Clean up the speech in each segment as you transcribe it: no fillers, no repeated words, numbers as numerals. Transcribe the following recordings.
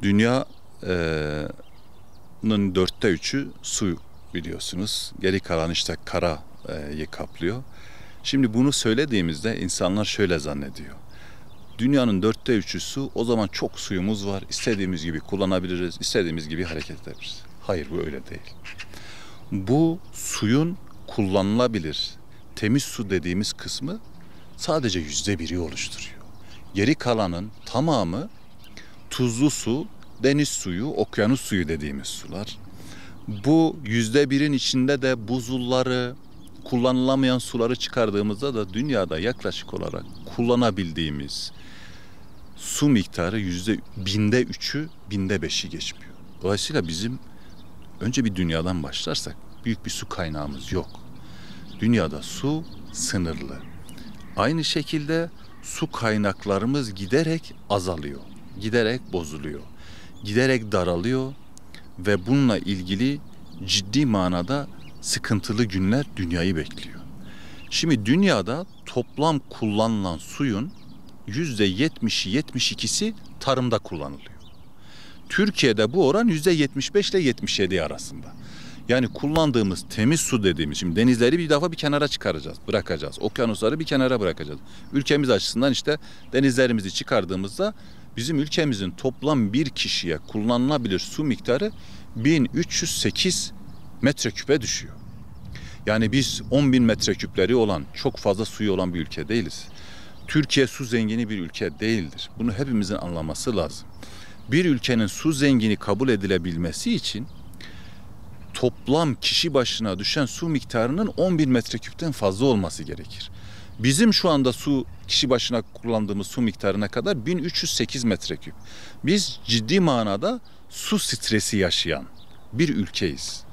Dünyanın dörtte üçü su biliyorsunuz. Geri kalan işte karayı kaplıyor. Şimdi bunu söylediğimizde insanlar şöyle zannediyor. Dünyanın dörtte üçü su, o zaman çok suyumuz var. İstediğimiz gibi kullanabiliriz, istediğimiz gibi hareket edebiliriz. Hayır, bu öyle değil. Bu suyun kullanılabilir, temiz su dediğimiz kısmı sadece %1'i oluşturuyor. Geri kalanın tamamı tuzlu su, deniz suyu, okyanus suyu dediğimiz sular. Bu %1'in içinde de buzulları, kullanılamayan suları çıkardığımızda da dünyada yaklaşık olarak kullanabildiğimiz su miktarı %3'ü, %5'i geçmiyor. Dolayısıyla bizim önce bir dünyadan başlarsak büyük bir su kaynağımız yok. Dünyada su sınırlı. Aynı şekilde su kaynaklarımız giderek azalıyor, giderek bozuluyor, giderek daralıyor ve bununla ilgili ciddi manada sıkıntılı günler dünyayı bekliyor. Şimdi dünyada toplam kullanılan suyun %70'i, 72'si tarımda kullanılıyor. Türkiye'de bu oran %75 ile 77 arasında. Yani kullandığımız temiz su dediğimiz, şimdi denizleri bir defa bir kenara çıkaracağız, bırakacağız. Okyanusları bir kenara bırakacağız. Ülkemiz açısından işte denizlerimizi çıkardığımızda bizim ülkemizin toplam bir kişiye kullanılabilir su miktarı 1308 metreküpe düşüyor. Yani biz 10.000 metreküpleri olan, çok fazla suyu olan bir ülke değiliz. Türkiye su zengini bir ülke değildir. Bunu hepimizin anlaması lazım. Bir ülkenin su zengini kabul edilebilmesi için toplam kişi başına düşen su miktarının 10.000 metreküpten fazla olması gerekir. Bizim şu anda kişi başına kullandığımız su miktarına kadar 1308 metreküp. Biz ciddi manada su stresi yaşayan bir ülkeyiz.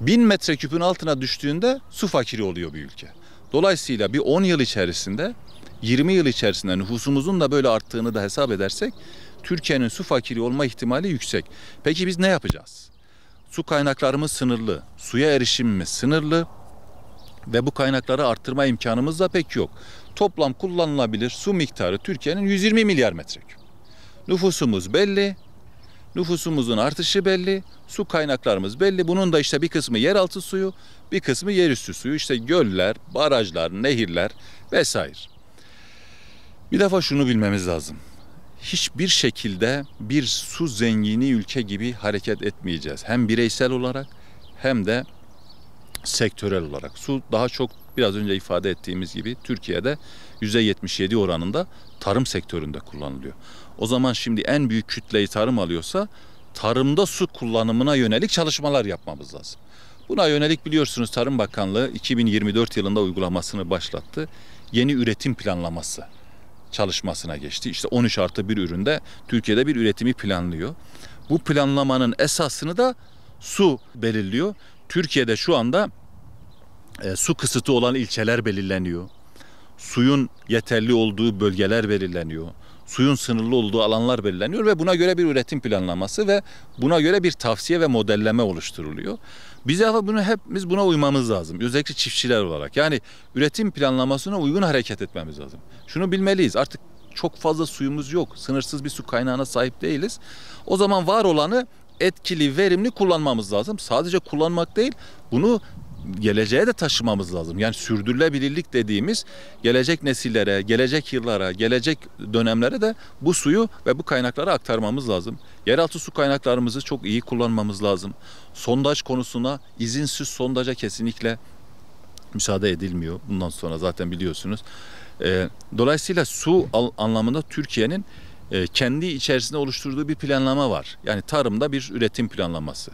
1000 metreküpün altına düştüğünde su fakiri oluyor bir ülke. Dolayısıyla bir 10 yıl içerisinde, 20 yıl içerisinde nüfusumuzun da böyle arttığını da hesap edersek Türkiye'nin su fakiri olma ihtimali yüksek. Peki biz ne yapacağız? Su kaynaklarımız sınırlı, suya erişimimiz sınırlı ve bu kaynakları arttırma imkanımız da pek yok. Toplam kullanılabilir su miktarı Türkiye'nin 120 milyar metreküp. Nüfusumuz belli, nüfusumuzun artışı belli, su kaynaklarımız belli. Bunun da işte bir kısmı yeraltı suyu, bir kısmı yerüstü suyu. İşte göller, barajlar, nehirler vesaire. Bir defa şunu bilmemiz lazım. Hiçbir şekilde bir su zengini ülke gibi hareket etmeyeceğiz. Hem bireysel olarak hem de sektörel olarak. Su daha çok biraz önce ifade ettiğimiz gibi Türkiye'de %77 oranında tarım sektöründe kullanılıyor. O zaman şimdi en büyük kütleyi tarım alıyorsa tarımda su kullanımına yönelik çalışmalar yapmamız lazım. Buna yönelik biliyorsunuz Tarım Bakanlığı 2024 yılında uygulamasını başlattı. Yeni üretim planlaması çalışmasına geçti. İşte 13+1 üründe Türkiye'de bir üretimi planlıyor. Bu planlamanın esasını da su belirliyor. Türkiye'de şu anda su kısıtı olan ilçeler belirleniyor. Suyun yeterli olduğu bölgeler belirleniyor. Suyun sınırlı olduğu alanlar belirleniyor ve buna göre bir üretim planlaması ve buna göre bir tavsiye ve modelleme oluşturuluyor. Biz hepimiz buna uymamız lazım. Özellikle çiftçiler olarak. Yani üretim planlamasına uygun hareket etmemiz lazım. Şunu bilmeliyiz. Artık çok fazla suyumuz yok. Sınırsız bir su kaynağına sahip değiliz. O zaman var olanı etkili, verimli kullanmamız lazım. Sadece kullanmak değil, bunu geleceğe de taşımamız lazım. Yani sürdürülebilirlik dediğimiz gelecek nesillere, gelecek yıllara, gelecek dönemlere de bu suyu ve bu kaynakları aktarmamız lazım. Yeraltı su kaynaklarımızı çok iyi kullanmamız lazım. Sondaj konusuna, izinsiz sondaja kesinlikle müsaade edilmiyor. Bundan sonra zaten biliyorsunuz. Dolayısıyla su anlamında Türkiye'nin kendi içerisinde oluşturduğu bir planlama var. Yani tarımda bir üretim planlaması.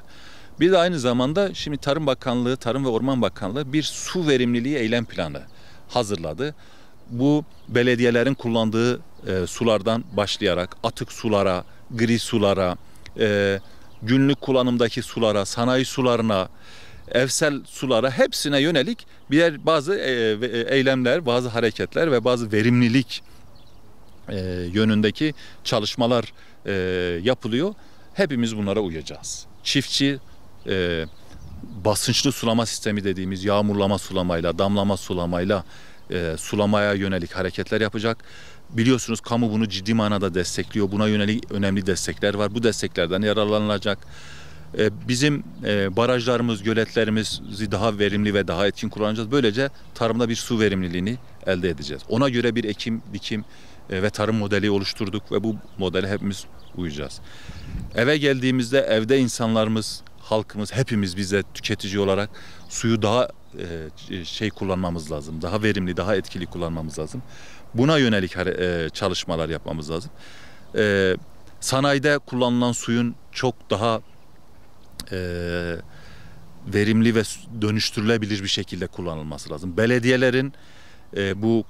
Bir de aynı zamanda şimdi Tarım Bakanlığı, Tarım ve Orman Bakanlığı bir su verimliliği eylem planı hazırladı. Bu belediyelerin kullandığı sulardan başlayarak atık sulara, gri sulara, günlük kullanımdaki sulara, sanayi sularına, evsel sulara hepsine yönelik bazı eylemler, bazı hareketler ve bazı verimlilik yönündeki çalışmalar yapılıyor. Hepimiz bunlara uyacağız. Çiftçi basınçlı sulama sistemi dediğimiz yağmurlama sulamayla, damlama sulamayla sulamaya yönelik hareketler yapacak. Biliyorsunuz kamu bunu ciddi manada destekliyor. Buna yönelik önemli destekler var. Bu desteklerden yararlanılacak. Bizim barajlarımız, göletlerimizi daha verimli ve daha etkin kullanacağız. Böylece tarımda bir su verimliliğini elde edeceğiz. Ona göre bir ekim, dikim ve tarım modeli oluşturduk ve bu modele hepimiz uyacağız. Eve geldiğimizde evde insanlarımız, halkımız, hepimiz bize tüketici olarak suyu daha kullanmamız lazım. Daha verimli, daha etkili kullanmamız lazım. Buna yönelik çalışmalar yapmamız lazım. Sanayide kullanılan suyun çok daha verimli ve dönüştürülebilir bir şekilde kullanılması lazım. Belediyelerin bu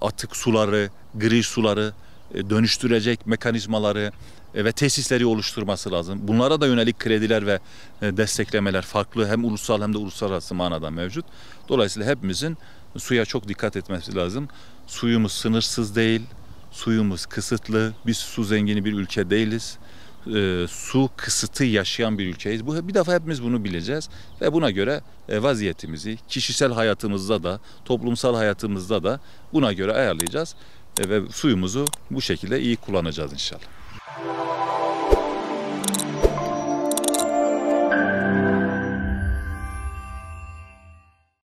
atık suları, gri suları dönüştürecek mekanizmaları ve tesisleri oluşturması lazım. Bunlara da yönelik krediler ve desteklemeler farklı hem ulusal hem de uluslararası manada mevcut. Dolayısıyla hepimizin suya çok dikkat etmesi lazım. Suyumuz sınırsız değil, suyumuz kısıtlı. Biz su zengini bir ülke değiliz. Su kısıtı yaşayan bir ülkeyiz. Bir defa hepimiz bunu bileceğiz ve buna göre vaziyetimizi kişisel hayatımızda da toplumsal hayatımızda da buna göre ayarlayacağız ve suyumuzu bu şekilde iyi kullanacağız inşallah.